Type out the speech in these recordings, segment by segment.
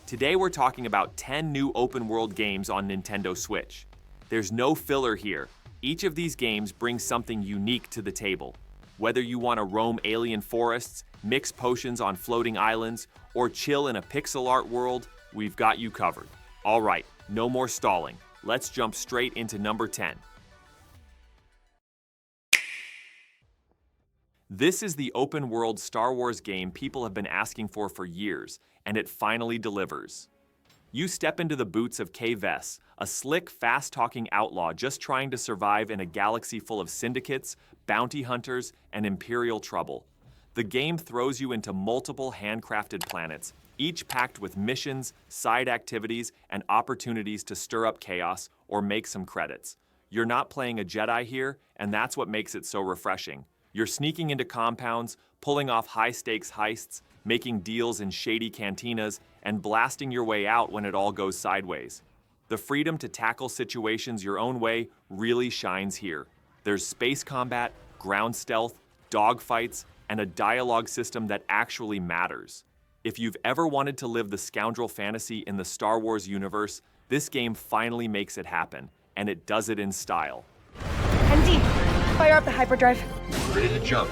Today we're talking about 10 new open-world games on Nintendo Switch. There's no filler here. Each of these games brings something unique to the table. Whether you want to roam alien forests, mix potions on floating islands, or chill in a pixel art world, we've got you covered. All right, no more stalling. Let's jump straight into number 10. This is the open-world Star Wars game people have been asking for years, and it finally delivers. You step into the boots of Kay Vess, a slick, fast-talking outlaw just trying to survive in a galaxy full of syndicates, bounty hunters, and imperial trouble. The game throws you into multiple handcrafted planets, each packed with missions, side activities, and opportunities to stir up chaos or make some credits. You're not playing a Jedi here, and that's what makes it so refreshing. You're sneaking into compounds, pulling off high-stakes heists, making deals in shady cantinas, and blasting your way out when it all goes sideways. The freedom to tackle situations your own way really shines here. There's space combat, ground stealth, dogfights, and a dialogue system that actually matters. If you've ever wanted to live the scoundrel fantasy in the Star Wars universe, this game finally makes it happen, and it does it in style. MD, fire up the hyperdrive. Ready to jump.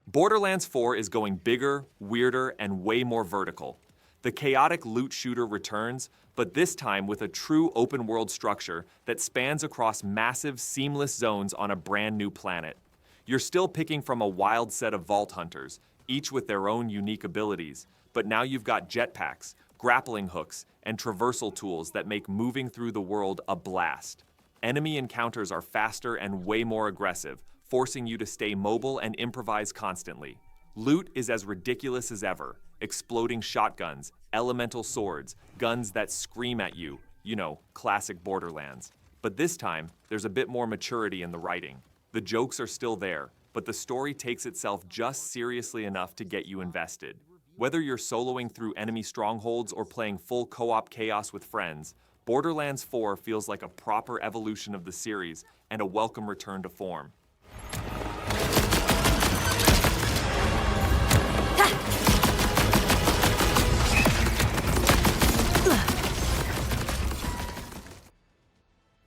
Borderlands 4 is going bigger, weirder, and way more vertical. The chaotic loot shooter returns, but this time with a true open-world structure that spans across massive, seamless zones on a brand new planet. You're still picking from a wild set of vault hunters, each with their own unique abilities, but now you've got jetpacks, grappling hooks, and traversal tools that make moving through the world a blast. Enemy encounters are faster and way more aggressive, forcing you to stay mobile and improvise constantly. Loot is as ridiculous as ever. Exploding shotguns, elemental swords, guns that scream at you. You know, classic Borderlands. But this time, there's a bit more maturity in the writing. The jokes are still there, but the story takes itself just seriously enough to get you invested. Whether you're soloing through enemy strongholds or playing full co-op chaos with friends, Borderlands 4 feels like a proper evolution of the series and a welcome return to form.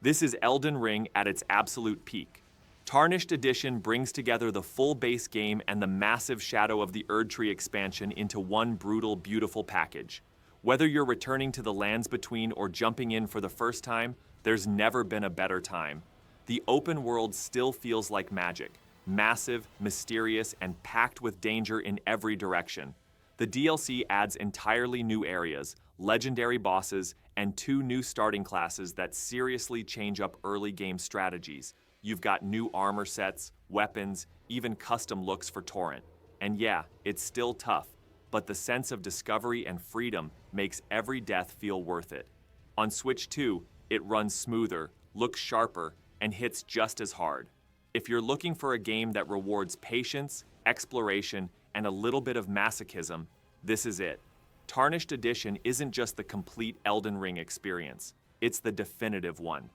This is Elden Ring at its absolute peak. Tarnished Edition brings together the full base game and the massive Shadow of the Erdtree expansion into one brutal, beautiful package. Whether you're returning to the Lands Between or jumping in for the first time, there's never been a better time. The open world still feels like magic, massive, mysterious, and packed with danger in every direction. The DLC adds entirely new areas, legendary bosses, and 2 new starting classes that seriously change up early game strategies. You've got new armor sets, weapons, even custom looks for Torrent. And yeah, it's still tough, but the sense of discovery and freedom makes every death feel worth it. On Switch 2, it runs smoother, looks sharper, and hits just as hard. If you're looking for a game that rewards patience, exploration, and a little bit of masochism, this is it. Tarnished Edition isn't just the complete Elden Ring experience, it's the definitive one.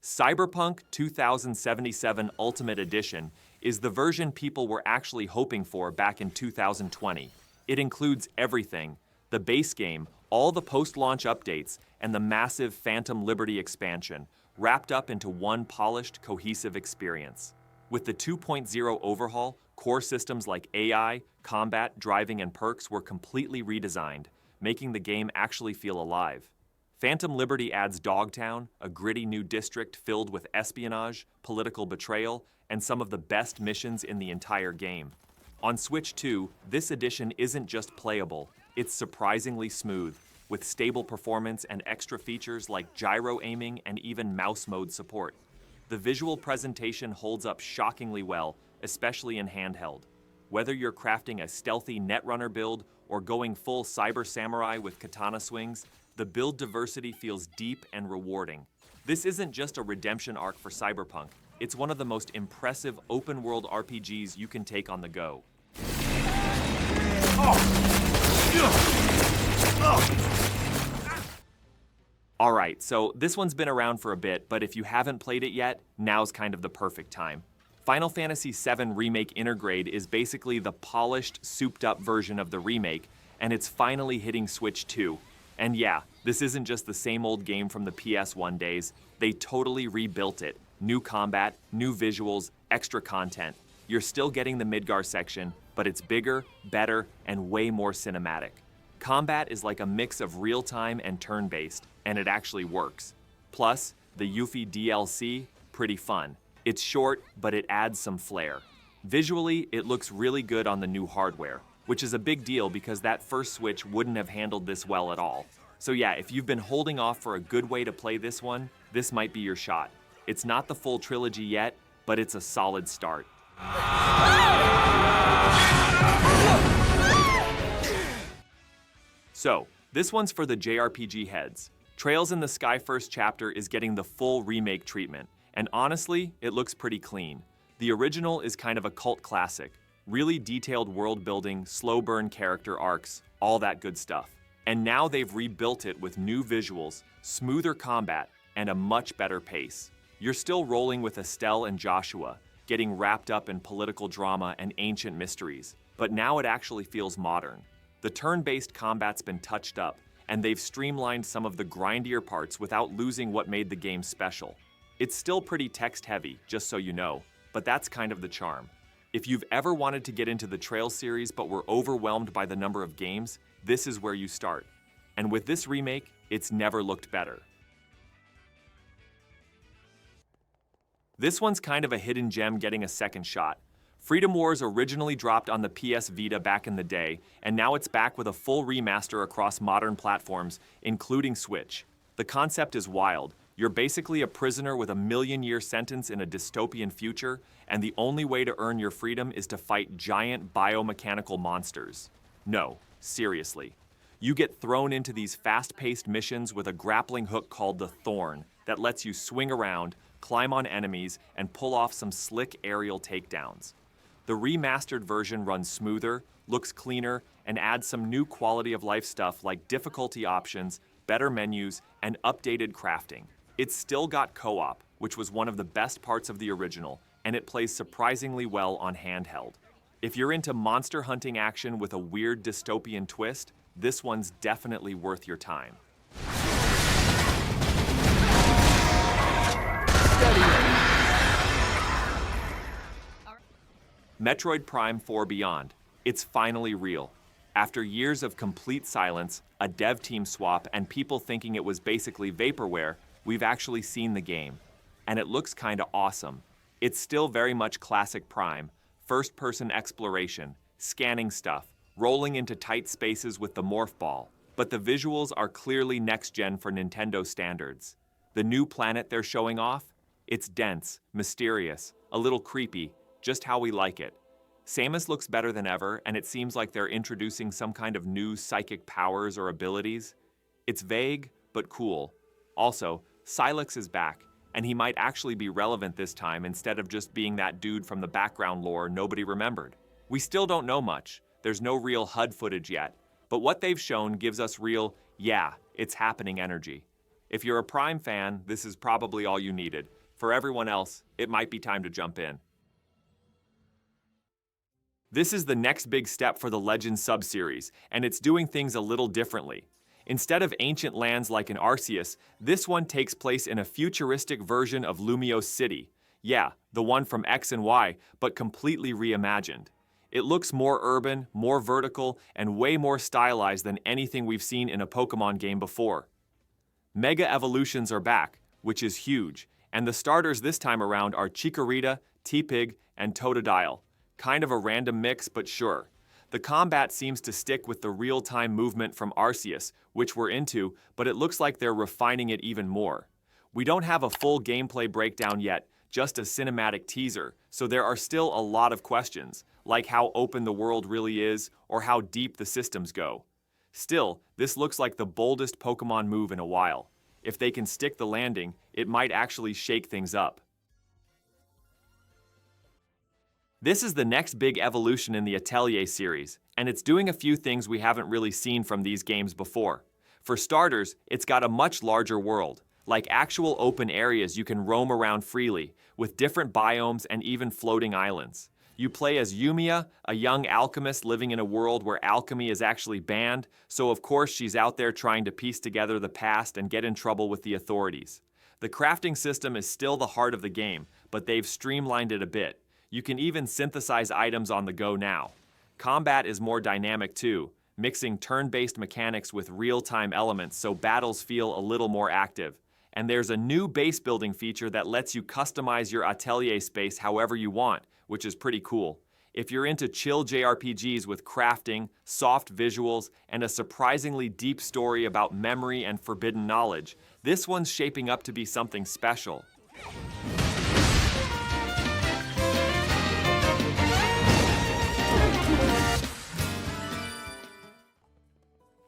Cyberpunk 2077 Ultimate Edition is the version people were actually hoping for back in 2020. It includes everything: the base game, all the post-launch updates, and the massive Phantom Liberty expansion, wrapped up into one polished, cohesive experience. With the 2.0 overhaul, core systems like AI, combat, driving, and perks were completely redesigned, making the game actually feel alive. Phantom Liberty adds Dogtown, a gritty new district filled with espionage, political betrayal, and some of the best missions in the entire game. On Switch 2, this edition isn't just playable, it's surprisingly smooth, with stable performance and extra features like gyro aiming and even mouse mode support. The visual presentation holds up shockingly well, especially in handheld. Whether you're crafting a stealthy Netrunner build or going full Cyber Samurai with katana swings, the build diversity feels deep and rewarding. This isn't just a redemption arc for Cyberpunk, it's one of the most impressive open-world RPGs you can take on the go. Alright, so this one's been around for a bit, but if you haven't played it yet, now's kind of the perfect time. Final Fantasy VII Remake Intergrade is basically the polished, souped-up version of the remake, and it's finally hitting Switch 2. And yeah, this isn't just the same old game from the PS1 days, they totally rebuilt it. New combat, new visuals, extra content. You're still getting the Midgar section, but it's bigger, better, and way more cinematic. Combat is like a mix of real-time and turn-based, and it actually works. Plus, the Yuffie DLC, pretty fun. It's short, but it adds some flair. Visually, it looks really good on the new hardware, which is a big deal because that first Switch wouldn't have handled this well at all. So yeah, if you've been holding off for a good way to play this one, this might be your shot. It's not the full trilogy yet, but it's a solid start. So, this one's for the JRPG heads. Trails in the Sky First chapter is getting the full remake treatment, and honestly, it looks pretty clean. The original is kind of a cult classic. Really detailed world building, slow burn character arcs, all that good stuff. And now they've rebuilt it with new visuals, smoother combat, and a much better pace. You're still rolling with Estelle and Joshua, getting wrapped up in political drama and ancient mysteries, but now it actually feels modern. The turn-based combat's been touched up, and they've streamlined some of the grindier parts without losing what made the game special. It's still pretty text-heavy, just so you know, but that's kind of the charm. If you've ever wanted to get into the Trails series but were overwhelmed by the number of games, this is where you start. And with this remake, it's never looked better. This one's kind of a hidden gem getting a second shot. Freedom Wars originally dropped on the PS Vita back in the day, and now it's back with a full remaster across modern platforms, including Switch. The concept is wild. You're basically a prisoner with a million-year sentence in a dystopian future, and the only way to earn your freedom is to fight giant biomechanical monsters. No, seriously. You get thrown into these fast-paced missions with a grappling hook called the Thorn that lets you swing around, climb on enemies, and pull off some slick aerial takedowns. The remastered version runs smoother, looks cleaner, and adds some new quality of life stuff like difficulty options, better menus, and updated crafting. It's still got co-op, which was one of the best parts of the original, and it plays surprisingly well on handheld. If you're into monster hunting action with a weird dystopian twist, this one's definitely worth your time. Metroid Prime 4 Beyond. It's finally real. After years of complete silence, a dev team swap, and people thinking it was basically vaporware, we've actually seen the game. And it looks kinda awesome. It's still very much classic Prime, first-person exploration, scanning stuff, rolling into tight spaces with the morph ball. But the visuals are clearly next-gen for Nintendo standards. The new planet they're showing off? It's dense, mysterious, a little creepy, just how we like it. Samus looks better than ever, and it seems like they're introducing some kind of new psychic powers or abilities. It's vague, but cool. Also, Sylux is back, and he might actually be relevant this time instead of just being that dude from the background lore nobody remembered. We still don't know much. There's no real HUD footage yet, but what they've shown gives us real, yeah, it's happening energy. If you're a Prime fan, this is probably all you needed. For everyone else, it might be time to jump in. This is the next big step for the Legends sub-series, and it's doing things a little differently. Instead of ancient lands like in Arceus, this one takes place in a futuristic version of Lumiose City. Yeah, the one from X and Y, but completely reimagined. It looks more urban, more vertical, and way more stylized than anything we've seen in a Pokémon game before. Mega evolutions are back, which is huge, and the starters this time around are Chikorita, T-Pig, and Totodile. Kind of a random mix, but sure. The combat seems to stick with the real-time movement from Arceus, which we're into, but it looks like they're refining it even more. We don't have a full gameplay breakdown yet, just a cinematic teaser, so there are still a lot of questions, like how open the world really is, or how deep the systems go. Still, this looks like the boldest Pokémon move in a while. If they can stick the landing, it might actually shake things up. This is the next big evolution in the Atelier series, and it's doing a few things we haven't really seen from these games before. For starters, it's got a much larger world, like actual open areas you can roam around freely, with different biomes and even floating islands. You play as Yumia, a young alchemist living in a world where alchemy is actually banned, so of course she's out there trying to piece together the past and get in trouble with the authorities. The crafting system is still the heart of the game, but they've streamlined it a bit. You can even synthesize items on the go now. Combat is more dynamic too, mixing turn-based mechanics with real-time elements so battles feel a little more active. And there's a new base building feature that lets you customize your Atelier space however you want, which is pretty cool. If you're into chill JRPGs with crafting, soft visuals, and a surprisingly deep story about memory and forbidden knowledge, this one's shaping up to be something special.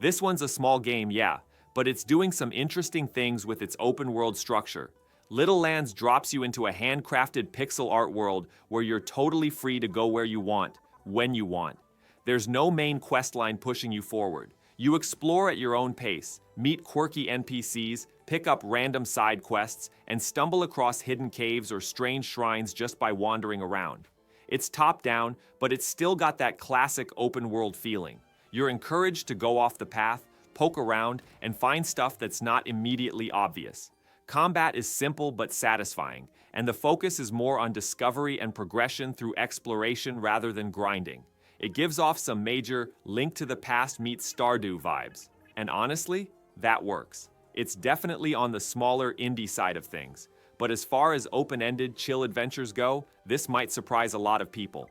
This one's a small game, yeah, but it's doing some interesting things with its open world structure. Little Lands drops you into a handcrafted pixel art world where you're totally free to go where you want, when you want. There's no main quest line pushing you forward. You explore at your own pace, meet quirky NPCs, pick up random side quests, and stumble across hidden caves or strange shrines just by wandering around. It's top-down, but it's still got that classic open-world feeling. You're encouraged to go off the path, poke around, and find stuff that's not immediately obvious. Combat is simple but satisfying, and the focus is more on discovery and progression through exploration rather than grinding. It gives off some major Link to the Past meets Stardew vibes, and honestly, that works. It's definitely on the smaller indie side of things, but as far as open-ended, chill adventures go, this might surprise a lot of people.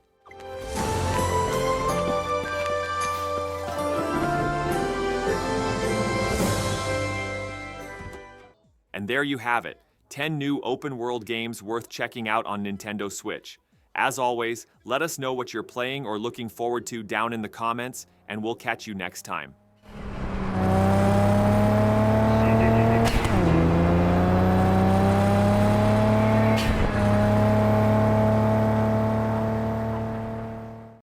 And there you have it, 10 new open-world games worth checking out on Nintendo Switch. As always, let us know what you're playing or looking forward to down in the comments, and we'll catch you next time.